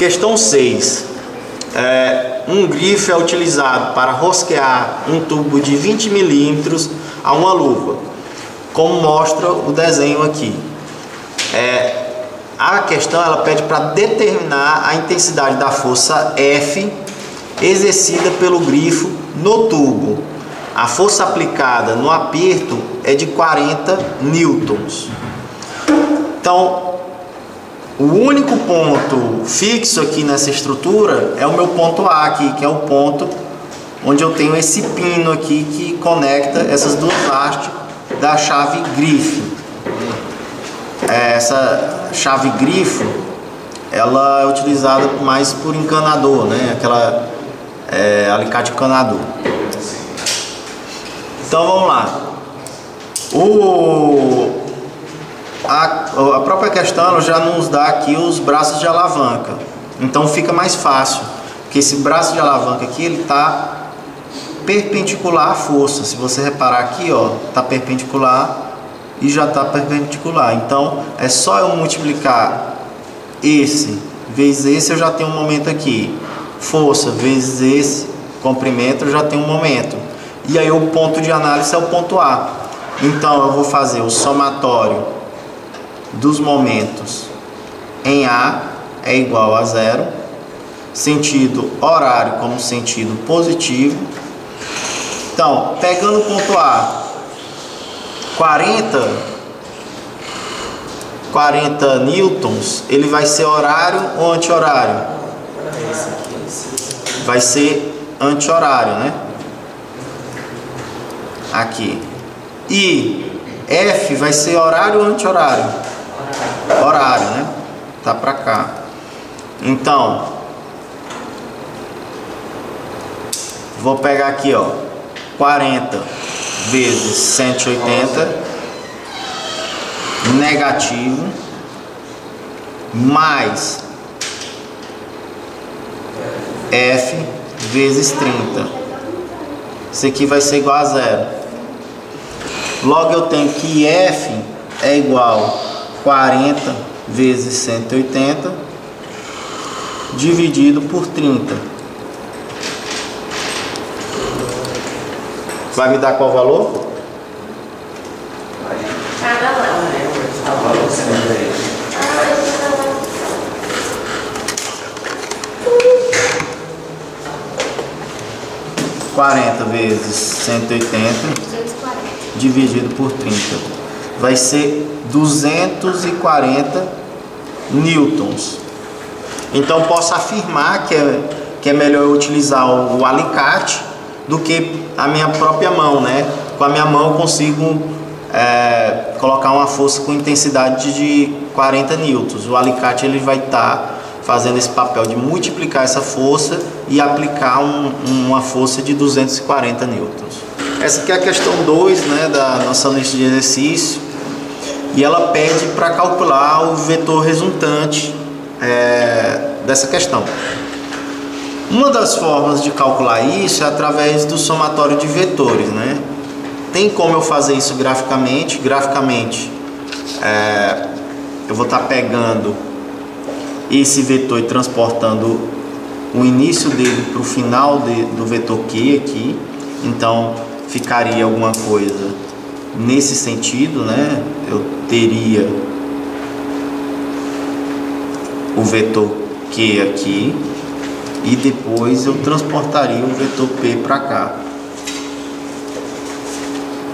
Questão 6. Um grifo é utilizado para rosquear um tubo de 20 milímetros a uma luva, como mostra o desenho aqui. A questão ela pede para determinar a intensidade da força F exercida pelo grifo no tubo. A força aplicada no aperto é de 40 newtons. Então, o único ponto fixo aqui nessa estrutura é o meu ponto A aqui, que é o ponto onde eu tenho esse pino aqui que conecta essas duas hastes da chave grifo. Essa chave grifo, ela é utilizada mais por encanador, né? Aquela alicate encanador. Então vamos lá. A própria questão já nos dá aqui os braços de alavanca. Então fica mais fácil, porque esse braço de alavanca aqui ele está perpendicular à força. Se você reparar aqui, ó, está perpendicular e já está perpendicular. Então é só eu multiplicar esse vezes esse, eu já tenho um momento aqui. Força vezes esse comprimento, eu já tenho um momento. E aí o ponto de análise é o ponto A. Então eu vou fazer o somatório dos momentos em A é igual a 0, sentido horário como sentido positivo. Então, pegando o ponto A, 40 newtons, ele vai ser horário ou anti-horário? Vai ser anti-horário, né? Aqui. E F vai ser horário ou anti-horário? Horário, né? Tá pra cá. Então, vou pegar aqui, ó, 40 vezes 180 negativo mais F vezes 30. Isso aqui vai ser igual a 0. Logo eu tenho que F é igual a 40 vezes 180 dividido por 30. Vai me dar qual valor? (40 vezes 180 dividido por 30) vai ser 240 newtons. Então posso afirmar que é melhor eu utilizar o alicate do que a minha própria mão, né? Com a minha mão eu consigo colocar uma força com intensidade de 40 newtons. O alicate ele vai estar fazendo esse papel de multiplicar essa força e aplicar uma força de 240 newtons. Essa aqui é a questão 2, né, da nossa lista de exercício, e ela pede para calcular o vetor resultante dessa questão. Uma das formas de calcular isso é através do somatório de vetores, né? Tem como eu fazer isso graficamente. Eu vou estar pegando esse vetor e transportando o início dele para o final do vetor Q aqui. Então ficaria alguma coisa nesse sentido, né? Eu teria o vetor Q aqui e depois eu transportaria o vetor P para cá.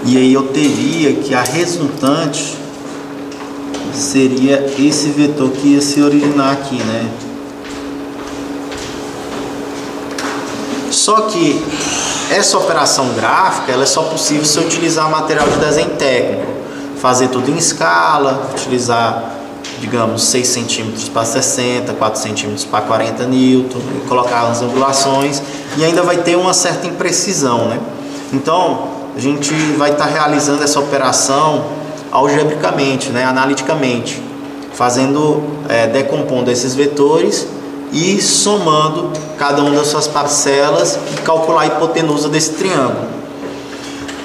E aí eu teria que a resultante seria esse vetor que ia se originar aqui, né? Só que essa operação gráfica ela é só possível se eu utilizar material de desenho técnico, fazer tudo em escala, utilizar, digamos, 6 centímetros para 60, 4 centímetros para 40 newton, e colocar as angulações, e ainda vai ter uma certa imprecisão, né? Então a gente vai estar realizando essa operação algebricamente, né, analiticamente, fazendo, decompondo esses vetores e somando cada uma das suas parcelas e calcular a hipotenusa desse triângulo.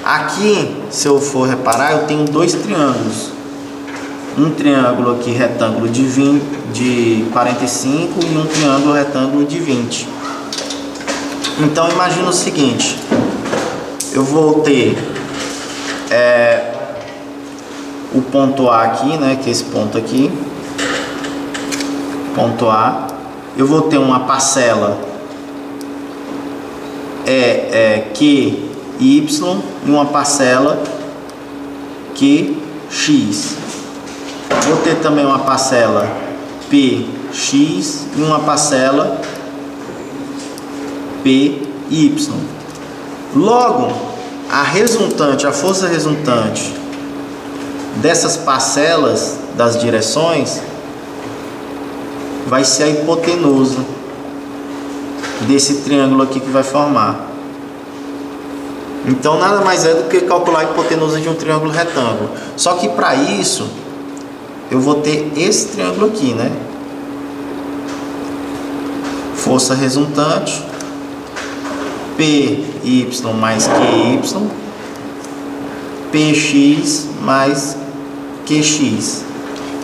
Aqui, se eu for reparar, eu tenho dois triângulos. um triângulo aqui retângulo de 45 e um triângulo retângulo de 20. Então imagina o seguinte, eu vou ter o ponto A aqui, né, que é esse ponto aqui, ponto A. Eu vou ter uma parcela QY e uma parcela QX. Vou ter também uma parcela PX e uma parcela PY. Logo, a força resultante dessas parcelas das direções vai ser a hipotenusa desse triângulo aqui que vai formar. Então nada mais é do que calcular a hipotenusa de um triângulo retângulo. Só que para isso eu vou ter esse triângulo aqui, né? Força resultante PY mais QY, PX mais QX.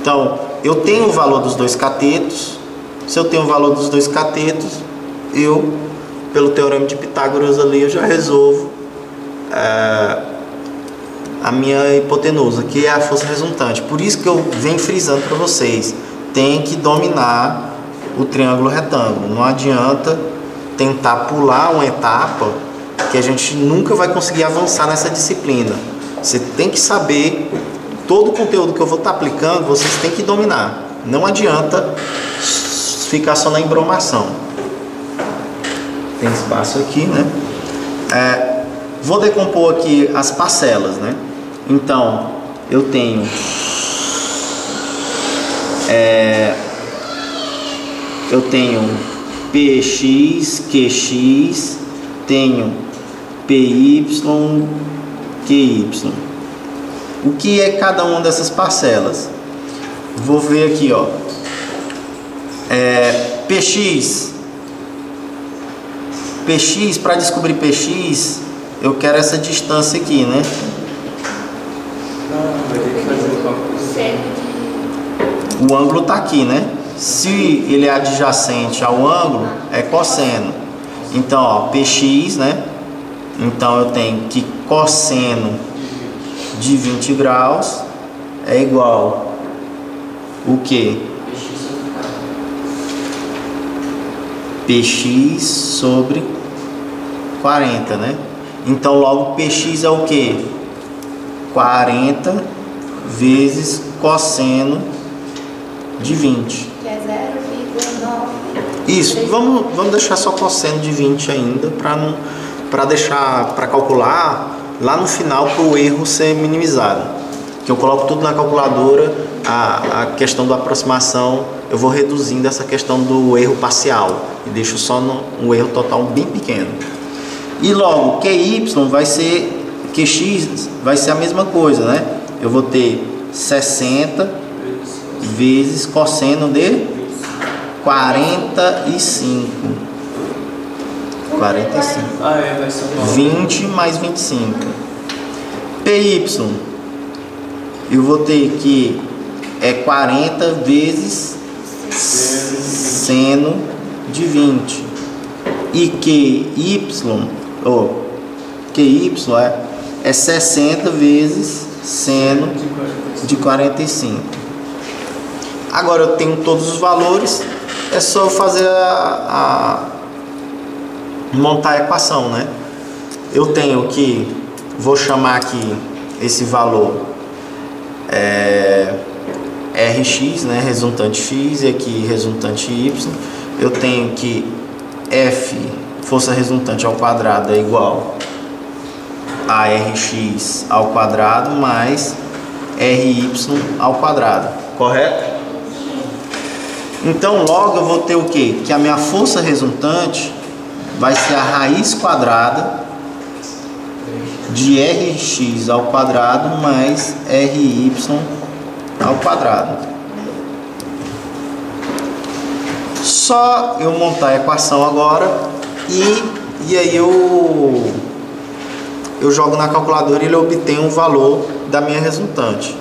Então eu tenho o valor dos dois catetos. Se eu tenho o valor dos dois catetos, eu, pelo teorema de Pitágoras ali, eu já resolvo a minha hipotenusa, que é a força resultante. Por isso que eu venho frisando para vocês, tem que dominar o triângulo retângulo. Não adianta tentar pular uma etapa, que a gente nunca vai conseguir avançar nessa disciplina. Você tem que saber todo o conteúdo que eu vou estar aplicando, vocês têm que dominar. Não adianta ficar só na embromação. Tem espaço aqui, né? Vou decompor aqui as parcelas, né? Então, eu tenho PX, QX, tenho PY, QY. O que é cada uma dessas parcelas? Vou ver aqui, ó. PX, para descobrir PX, eu quero essa distância aqui, né? O ângulo está aqui, né? Se ele é adjacente ao ângulo, é cosseno. Então, ó, PX, né? Então eu tenho que cosseno de 20 graus é igual o que? PX sobre 40, né? Então logo PX é o que? 40 vezes cosseno de 20. Que é 0,9. Isso, vamos deixar só cosseno de 20 ainda, para calcular lá no final, para o erro ser minimizado. Que eu coloco tudo na calculadora, a questão da aproximação eu vou reduzindo essa questão do erro parcial e deixo só um erro total bem pequeno. E logo QY vai ser, QX vai ser a mesma coisa, né? Eu vou ter 60 vezes cosseno de 45. 45. Vai ser 20 mais 25. PY, eu vou ter que 40 vezes seno de 20. E QY é 60 vezes seno de 45. Agora eu tenho todos os valores, é só fazer montar a equação, né? Eu tenho que, vou chamar aqui esse valor Rx, né? Resultante x, e aqui resultante y. Eu tenho que F, força resultante ao quadrado, é igual a Rx ao quadrado mais Ry ao quadrado, correto? Então logo eu vou ter o que? Que a minha força resultante vai ser a raiz quadrada de Rx ao quadrado mais Ry ao quadrado. Só eu montar a equação agora e aí eu jogo na calculadora e ele obtém um valor da minha resultante.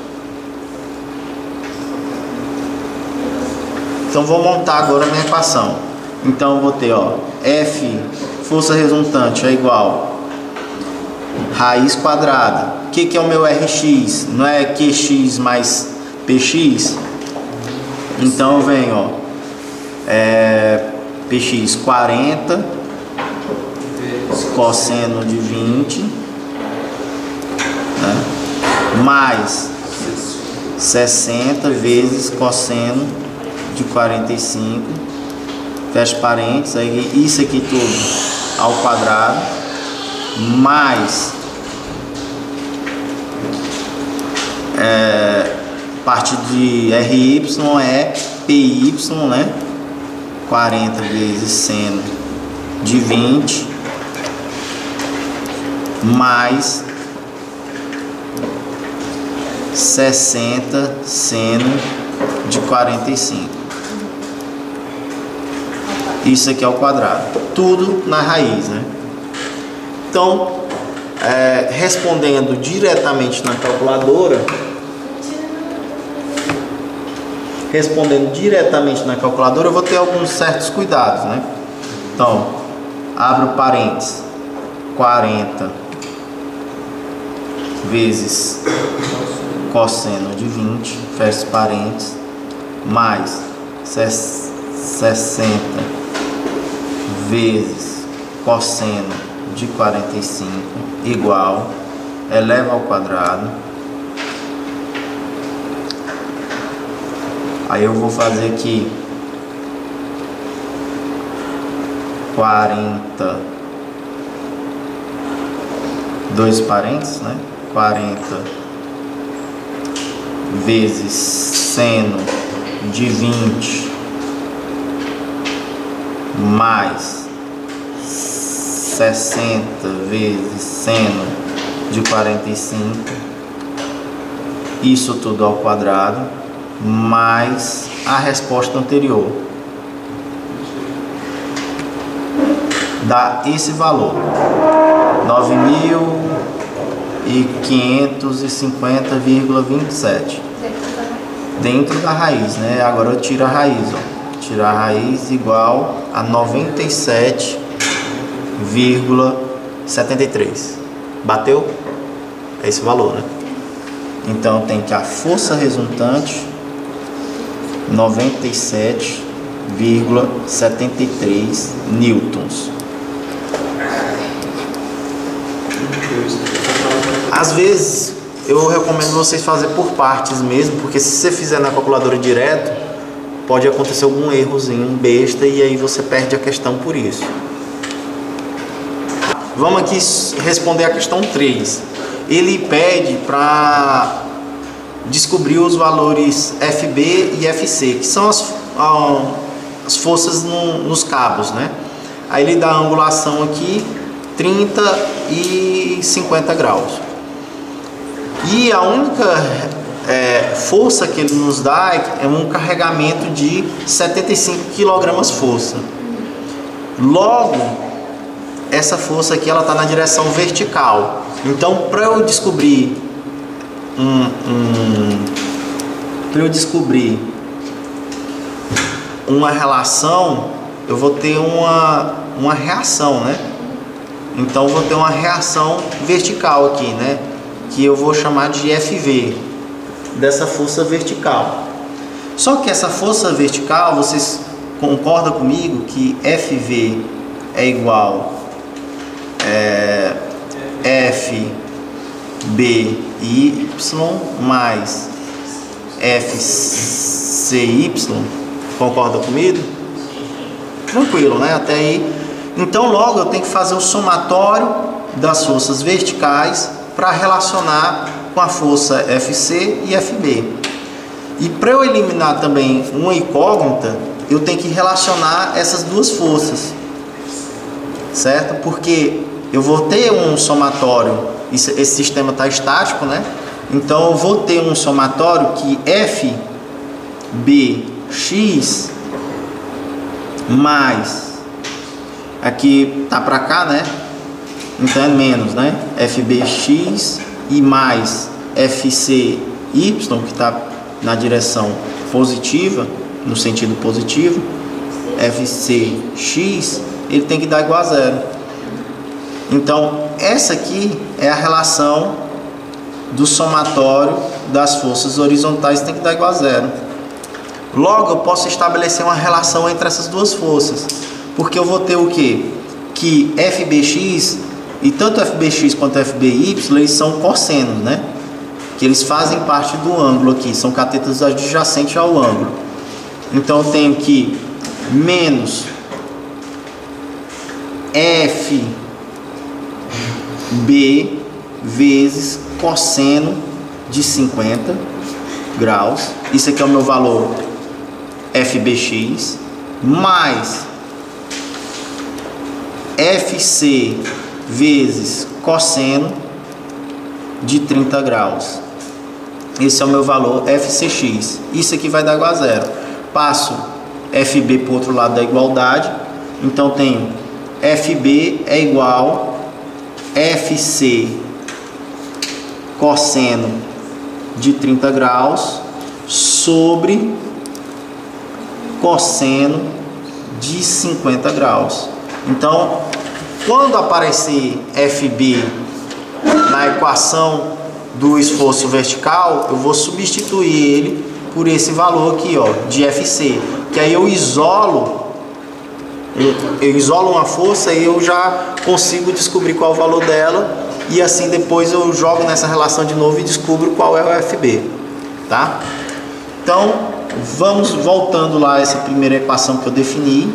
Então vou montar agora a minha equação. Então eu vou ter, ó, F, força resultante, é igual raiz quadrada. O que é o meu Rx? Não é QX mais PX? Então eu venho, ó, PX 40 cosseno de 20, né, mais 60 vezes cosseno de 45, fecha parênteses, aí isso aqui tudo ao quadrado, mais parte de RY é PY, né? 40 vezes seno de 20 mais 60 seno de 45. Isso aqui é o quadrado. Tudo na raiz, né? Então, respondendo diretamente na calculadora, eu vou ter alguns certos cuidados, né? Então, abro parênteses, 40 vezes cosseno de 20, fecha parênteses, mais 60 vezes cosseno de 45, igual, eleva ao quadrado. Aí eu vou fazer aqui 40, dois parênteses, né? 40 vezes seno de 20 mais 60 vezes seno de 45, isso tudo ao quadrado, mais a resposta anterior, dá esse valor, 9.550,27 dentro da raiz, né? Agora eu tiro a raiz, ó. Tirar a raiz igual a 97,73. Bateu? É esse valor, né? Então tem que a força resultante 97,73 newtons. Às vezes eu recomendo vocês fazerem por partes mesmo, porque se você fizer na calculadora direto, pode acontecer algum errozinho besta e aí você perde a questão por isso. Vamos aqui responder a questão 3. Ele pede para descobrir os valores FB e FC, que são as forças nos cabos, né? Aí ele dá a angulação aqui 30 e 50 graus. E a única força que ele nos dá é um carregamento de 75 kg força. Logo, essa força aqui ela está na direção vertical. Então, para eu descobrir uma relação, eu vou ter uma reação, né? Então, eu vou ter uma reação vertical aqui, né? Que eu vou chamar de FV, dessa força vertical. Só que essa força vertical, vocês concordam comigo que FV é igual FBY mais FCY? Concorda comigo? Tranquilo, né? Até aí. Então logo eu tenho que fazer o somatório das forças verticais para relacionar com a força FC e FB. E para eu eliminar também uma incógnita, eu tenho que relacionar essas duas forças, certo? Porque eu vou ter um somatório, esse sistema está estático, né? Então eu vou ter um somatório que FBX mais, aqui tá para cá, né? Então é menos, né? FBX e mais FCY, que está na direção positiva, no sentido positivo, FCx, ele tem que dar igual a zero. Então, essa aqui é a relação do somatório das forças horizontais, tem que dar igual a zero. Logo, eu posso estabelecer uma relação entre essas duas forças, porque eu vou ter o quê? Que FBx, e tanto FBx quanto FBy, eles são cossenos, né? Que eles fazem parte do ângulo aqui, são catetas adjacentes ao ângulo. Então, eu tenho que menos FB vezes cosseno de 50 graus. Isso aqui é o meu valor FBx, mais FC vezes cosseno de 30 graus. Esse é o meu valor FCx. Isso aqui vai dar igual a zero. Passo FB para o outro lado da igualdade. Então tenho FB é igual FC cosseno de 30 graus sobre cosseno de 50 graus. Então, quando aparecer FB na equação do esforço vertical, eu vou substituir ele por esse valor aqui, ó, de FC, que aí eu isolo uma força e eu já consigo descobrir qual é o valor dela, e assim depois eu jogo nessa relação de novo e descubro qual é o FB, tá? Então, vamos voltando lá a essa primeira equação que eu defini.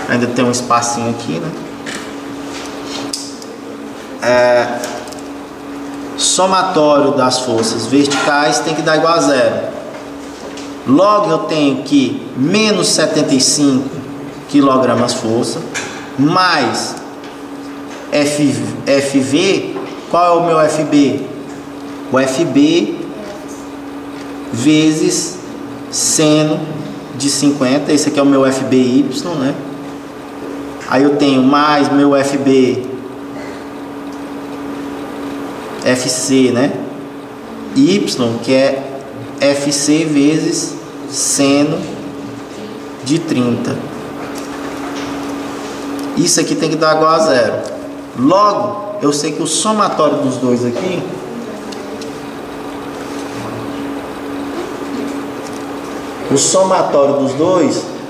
Ainda tem um espacinho aqui, né? Somatório das forças verticais tem que dar igual a zero. Logo, eu tenho que menos 75 kg força, mais FV. Qual é o meu FB? O FB vezes seno de 50. Esse aqui é o meu FBy, né? Aí eu tenho mais meu FB, FC, né? Y, que é FC vezes seno de 30. Isso aqui tem que dar igual a zero. Logo, eu sei que o somatório dos dois aqui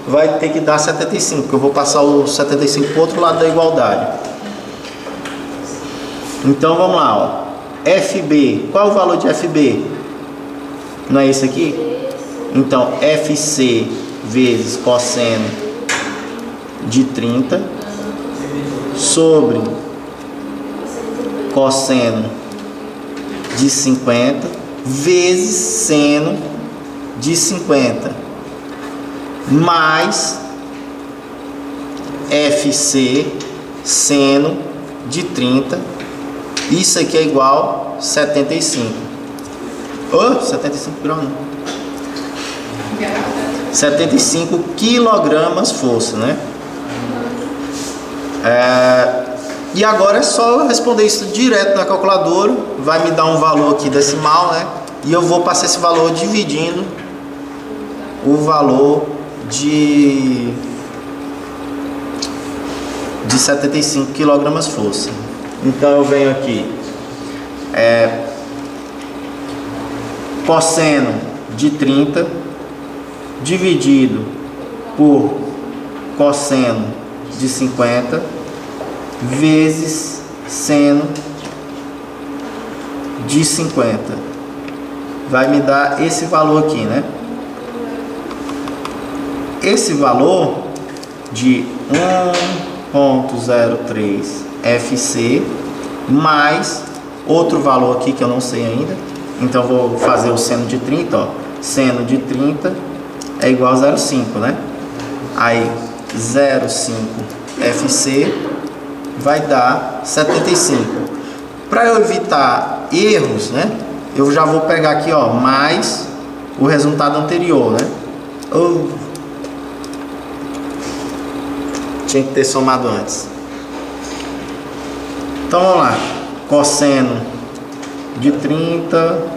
vai ter que dar 75, porque eu vou passar o 75 para o outro lado da igualdade. Então vamos lá, ó. FB, qual é o valor de FB? Não é esse aqui? Então FC vezes cosseno de 30 sobre cosseno de 50 vezes seno de 50 mais FC seno de 30. Isso aqui é igual a 75. 75 graus não. 75 quilogramas força, né? E agora é só eu responder isso direto na calculadora. Vai me dar um valor aqui decimal, né? E eu vou passar esse valor dividindo o valor de 75 kg força. Então eu venho aqui, cosseno de 30 dividido por cosseno de 50 vezes seno de 50. Vai me dar esse valor aqui, né? Esse valor de 1,03 FC mais outro valor aqui que eu não sei ainda. Então vou fazer o seno de 30, ó. Seno de 30 é igual a 0,5, né? Aí 0,5 FC vai dar 75. Para eu evitar erros, né? Eu já vou pegar aqui, ó, mais o resultado anterior, né? Tinha que ter somado antes. Então vamos lá. Cosseno de 30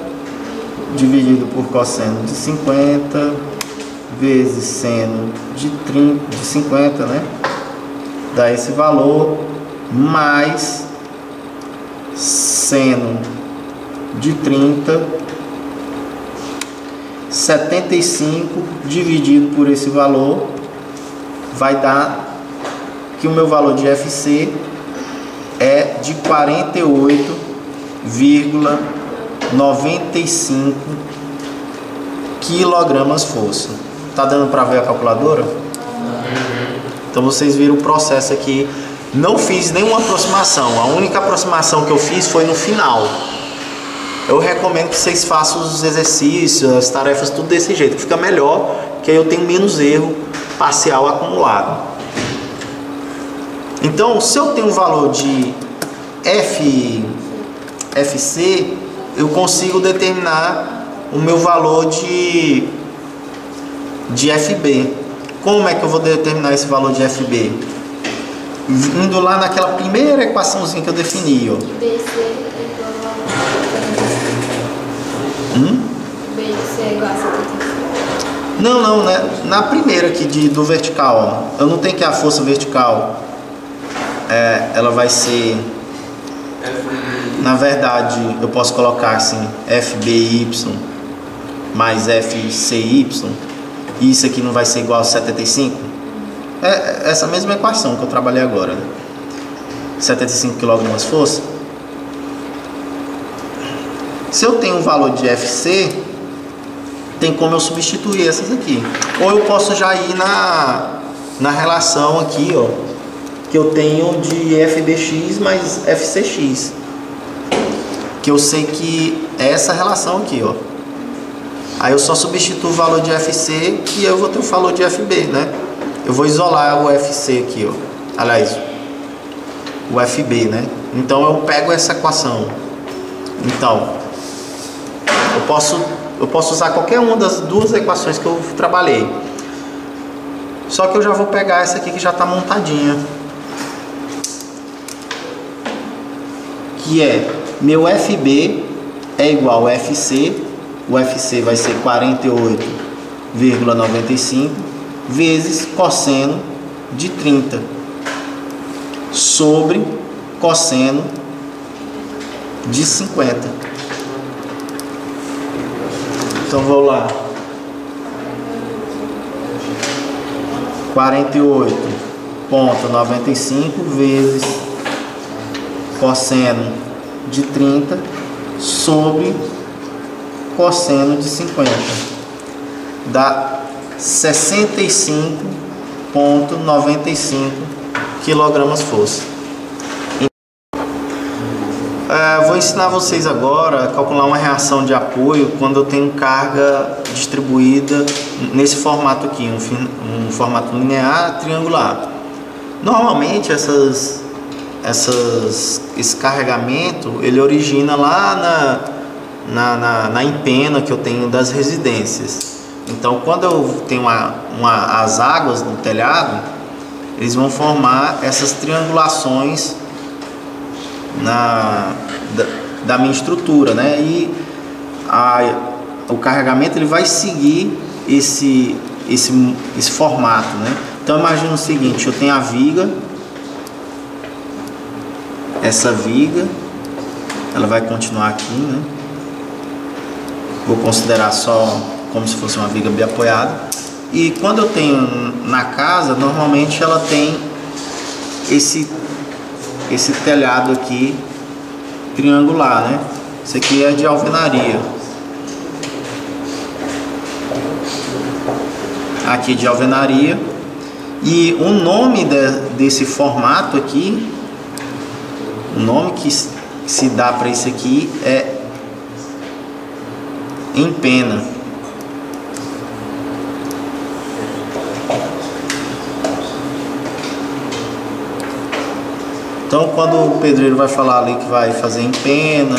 dividido por cosseno de 50 vezes seno de 50, né? Dá esse valor, mais seno de 30, 75 dividido por esse valor, vai dar que o meu valor de FC é de 48,95 quilogramas força. Tá dando para ver a calculadora? Então vocês viram o processo aqui. Não fiz nenhuma aproximação. A única aproximação que eu fiz foi no final. Eu recomendo que vocês façam os exercícios, as tarefas, tudo desse jeito. Fica melhor, que aí eu tenho menos erro parcial acumulado. Então, se eu tenho um valor de FC, eu consigo determinar o meu valor de FB. Como é que eu vou determinar esse valor de FB? Indo lá naquela primeira equaçãozinha que eu defini, ó. BC é igual a 75. Não, né? Na primeira aqui do vertical, ó, eu não tenho que a força vertical, ela vai ser, na verdade, eu posso colocar assim, FBY mais FCY, e isso aqui não vai ser igual a 75? É essa mesma equação que eu trabalhei agora, né? 75 kg força. Se eu tenho um valor de FC, tem como eu substituir essas aqui. Ou eu posso já ir na relação aqui, ó, que eu tenho de FBX mais FCX, que eu sei que é essa relação aqui, ó. Aí eu só substituo o valor de FC e eu vou ter o valor de FB, né? Eu vou isolar o FC aqui, ó. Aliás, o FB, né? Então eu pego essa equação. Então, eu posso usar qualquer uma das duas equações que eu trabalhei. Só que eu já vou pegar essa aqui que já está montadinha, que é meu FB é igual a FC. O FC vai ser 48,95 vezes cosseno de 30 sobre cosseno de 50. Então vou lá, 48,95 vezes cosseno de 30 sobre cosseno de 50, dá 65,95 kg força. Vou ensinar vocês agora a calcular uma reação de apoio quando eu tenho carga distribuída nesse formato aqui, um formato linear triangular. Normalmente esse carregamento ele origina lá na empena que eu tenho das residências. Então, quando eu tenho as águas no telhado, eles vão formar essas triangulações da minha estrutura, né? E o carregamento ele vai seguir esse formato, né? Então, imagina o seguinte: eu tenho a viga, essa viga, ela vai continuar aqui, né? Vou considerar só como se fosse uma viga bem apoiada. E quando eu tenho na casa, normalmente ela tem esse telhado aqui triangular, né? Isso aqui é de alvenaria. Aqui de alvenaria. E o nome desse formato aqui, o nome que se dá para isso aqui é empena. Então, quando o pedreiro vai falar ali que vai fazer empena,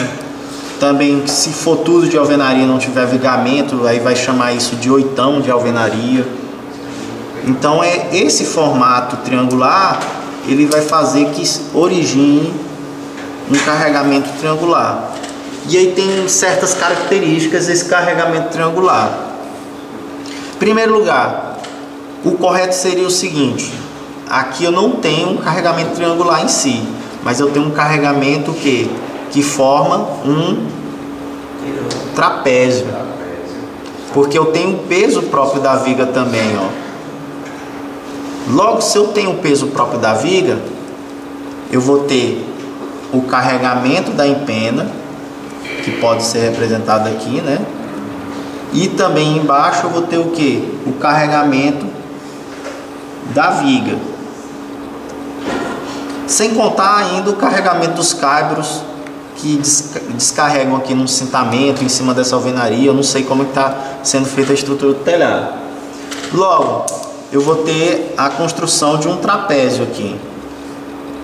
também se for tudo de alvenaria, não tiver vigamento, aí vai chamar isso de oitão de alvenaria. Então, esse formato triangular, ele vai fazer que origine um carregamento triangular. E aí tem certas características desse carregamento triangular. primeiro lugar, o correto seria o seguinte: aqui eu não tenho um carregamento triangular em si, mas eu tenho um carregamento que forma um trapézio, porque eu tenho o peso próprio da viga também, ó. Logo, se eu tenho o peso próprio da viga, eu vou ter o carregamento da empena, que pode ser representado aqui, né? E também embaixo eu vou ter o que? O carregamento da viga. Sem contar ainda o carregamento dos caibros que descarregam aqui no cintamento, em cima dessa alvenaria. Eu não sei como está sendo feita a estrutura do telhado. Logo, eu vou ter a construção de um trapézio aqui.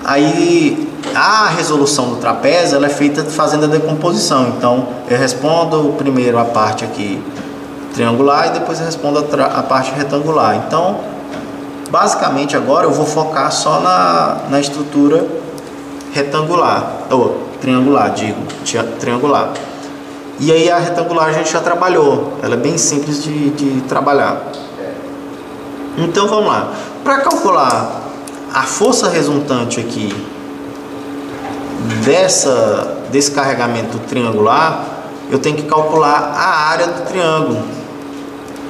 Aí a resolução do trapézio ela é feita fazendo a decomposição. Então eu respondo primeiro a parte aqui triangular e depois eu respondo a parte retangular. Então basicamente agora eu vou focar só na estrutura retangular, ou triangular, triangular. E aí a retangular a gente já trabalhou, ela é bem simples de trabalhar. Então vamos lá, para calcular a força resultante aqui desse carregamento triangular, eu tenho que calcular a área do triângulo,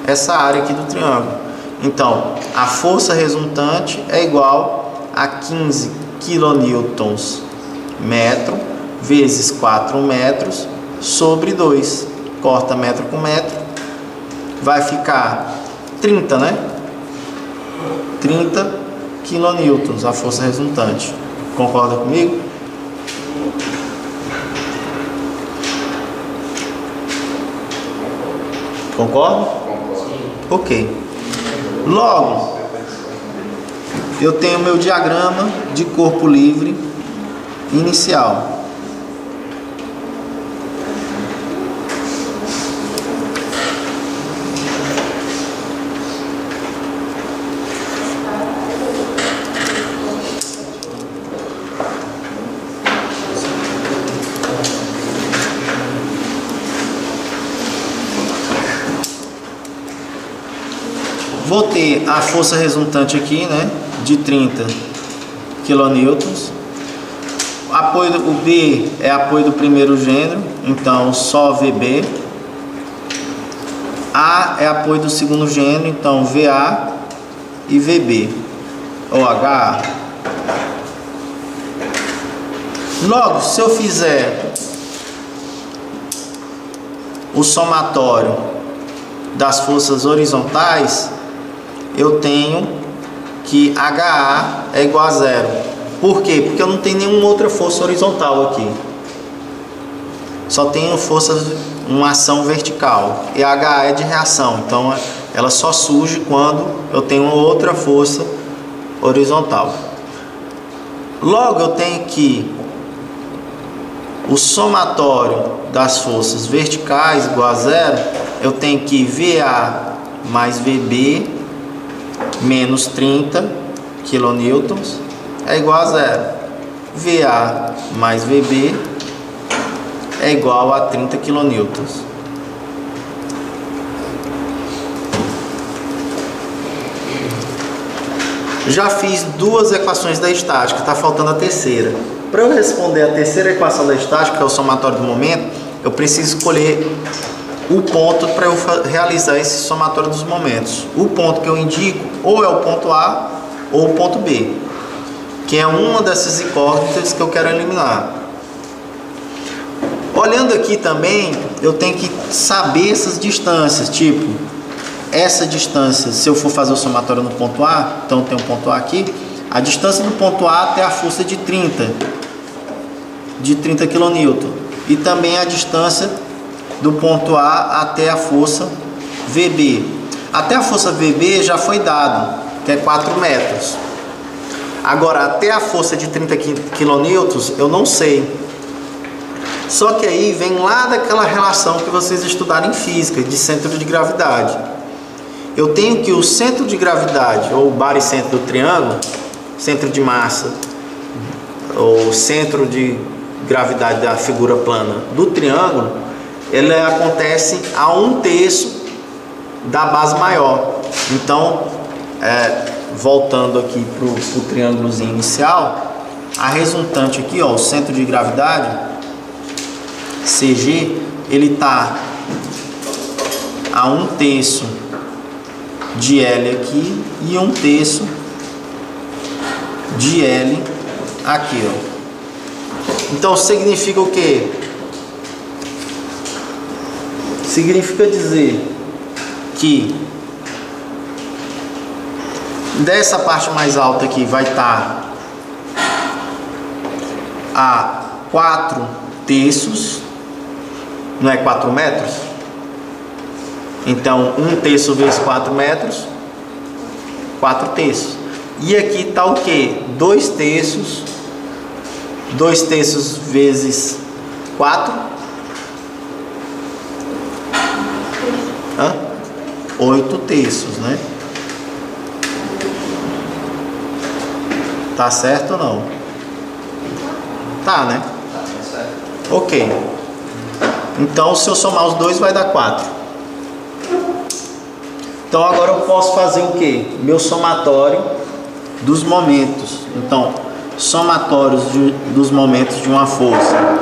essa área aqui do triângulo. Então a força resultante é igual a 15 kN metro vezes 4 metros sobre 2. Corta metro com metro, vai ficar 30, né? 30 kN a força resultante. Concorda comigo? Concorda? Ok. Logo, eu tenho meu diagrama de corpo livre inicial. Vou ter a força resultante aqui, né, de 30 kN. O B é apoio do primeiro gênero, então só VB. A é apoio do segundo gênero, então VA e VB, ou HA. Logo, se eu fizer o somatório das forças horizontais, eu tenho que HA é igual a 0. Por quê? Porque eu não tenho nenhuma outra força horizontal aqui. Só tenho uma ação vertical. E a HA é de reação. Então ela só surge quando eu tenho outra força horizontal. Logo eu tenho que o somatório das forças verticais igual a 0. Eu tenho que VA mais VB menos 30 kN é igual a 0. VA mais VB é igual a 30 kN. Já fiz duas equações da estática, está faltando a terceira. Para eu responder a terceira equação da estática, que é o somatório do momento, eu preciso escolher o ponto para eu realizar esse somatório dos momentos. O ponto que eu indico ou é o ponto A ou o ponto B, que é uma dessas incógnitas que eu quero eliminar. Olhando aqui também, eu tenho que saber essas distâncias, tipo, essa distância, se eu for fazer o somatório no ponto A, então tem um ponto A aqui, a distância do ponto A até a força de 30 kN, e também a distância do ponto A até a força VB. Até a força VB já foi dado, que é 4 metros. Agora, até a força de 30 kN, eu não sei. Só que aí vem lá daquela relação que vocês estudaram em física, de centro de gravidade. Eu tenho que o centro de gravidade, ou o baricentro do triângulo, centro de massa, ou centro de gravidade da figura plana do triângulo, ele acontece a 1/3 da base maior. Então, voltando aqui para o triângulozinho inicial, a resultante aqui, ó, o centro de gravidade, CG, ele está a 1/3 de L aqui e 1/3 de L aqui, ó. Então significa o quê? Significa dizer que dessa parte mais alta aqui vai estar a 4/3, não é 4 metros? Então 1/3 vezes 4 metros, 4/3. E aqui está o que? 2/3, 2/3 vezes 4, 8/3, né? Tá certo ou não? Tá, né? Ok. Então, se eu somar os dois, vai dar 4. Então, agora eu posso fazer o que? Meu somatório dos momentos. Então, somatórios dos momentos de uma força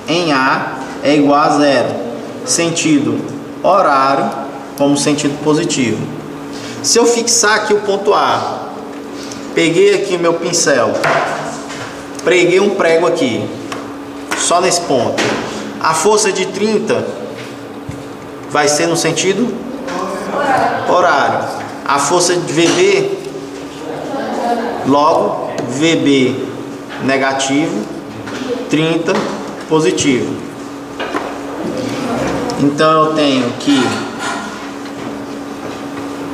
em A é igual a 0. Sentido horário como sentido positivo. Se eu fixar aqui o ponto A, peguei aqui meu pincel, preguei um prego aqui, só nesse ponto. A força de 30 vai ser no sentido horário. A força de VB, logo VB negativo, 30 positivo. Então eu tenho que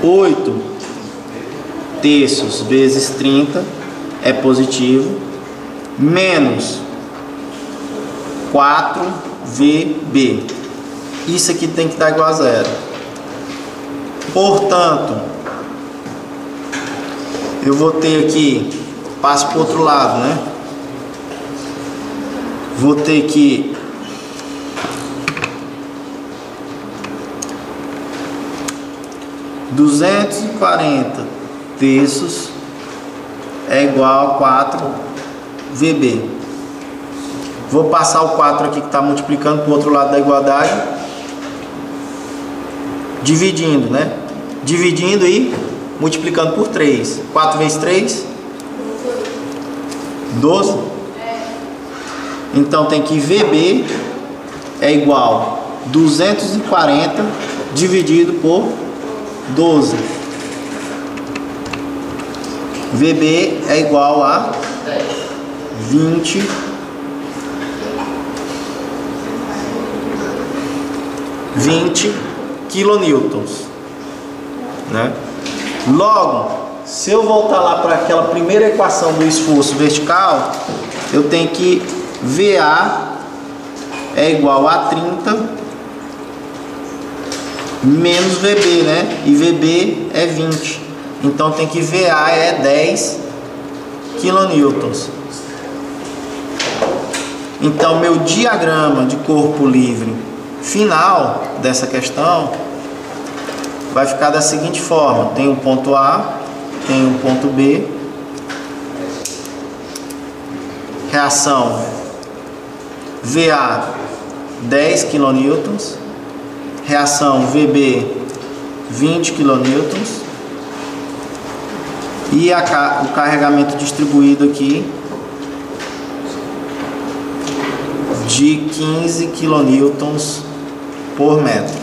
8/3 vezes 30 é positivo, menos 4VB. Isso aqui tem que dar igual a 0. Portanto, eu vou ter aqui, passo para o outro lado, né? Vou ter que 240/3 é igual a 4VB. Vou passar o 4 aqui que está multiplicando para o outro lado da igualdade, dividindo, né? Dividindo e multiplicando por 3. 4 vezes 3? 12? Então tem que VB é igual a 240 dividido por 12. VB é igual a 20 quilonewtons, né? Logo, se eu voltar lá para aquela primeira equação do esforço vertical, eu tenho que VA é igual a 30 menos VB, né? E VB é 20. Então tem que VA é 10 quilonewtons. Então meu diagrama de corpo livre final dessa questão vai ficar da seguinte forma: tem um ponto A, tem um ponto B, reação VA 10 quilonewtons, reação VB 20 quilonewtons e o carregamento distribuído aqui de 15 quilonewtons por metro.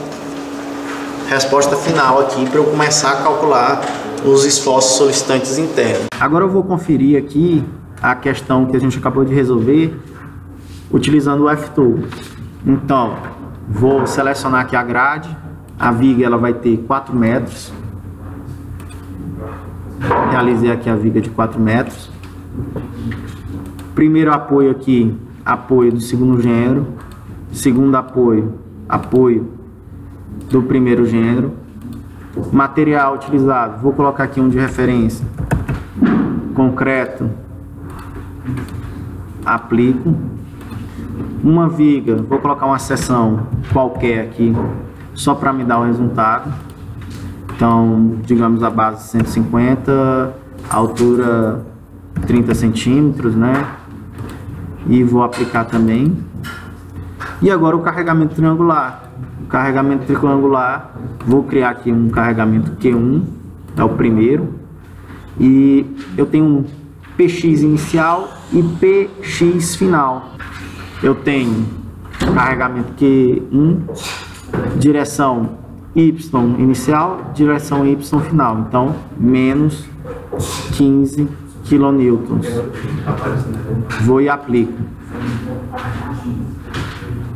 Resposta final aqui para eu começar a calcular os esforços solicitantes internos. Agora eu vou conferir aqui a questão que a gente acabou de resolver utilizando o F-Tool. Então, vou selecionar aqui a grade. A viga ela vai ter 4 metros. Realizei aqui a viga de 4 metros. Primeiro apoio aqui, apoio do segundo gênero. Segundo apoio, apoio do primeiro gênero. Material utilizado, vou colocar aqui um de referência: concreto. Aplico. Uma viga, vou colocar uma seção qualquer aqui, só para me dar o resultado. Então, digamos a base 150, a altura 30 centímetros, né? E vou aplicar também. E agora o carregamento triangular. O carregamento triangular, vou criar aqui um carregamento Q1, é o primeiro. E eu tenho um PX inicial e PX final. Eu tenho carregamento Q1, direção Y inicial, direção Y final. Então, menos 15 kN. Vou e aplico.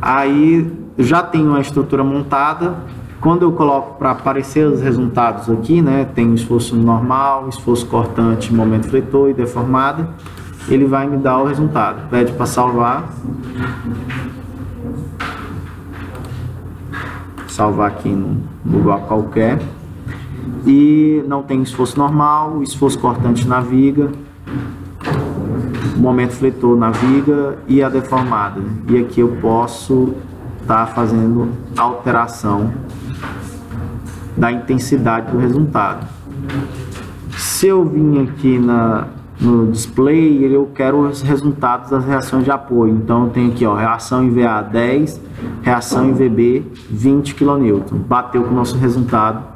Aí, já tenho a estrutura montada. Quando eu coloco para aparecer os resultados aqui, né, tem esforço normal, esforço cortante, momento fletor e deformada, ele vai me dar o resultado. Pede para salvar. Salvar aqui no lugar qualquer. E não tem esforço normal, esforço cortante na viga, momento fletor na viga e a deformada. E aqui eu posso estar fazendo alteração da intensidade do resultado. Se eu vim aqui no display, eu quero os resultados das reações de apoio. Então eu tenho aqui, ó, reação em VA 10, reação em VB 20 kN. Bateu com o nosso resultado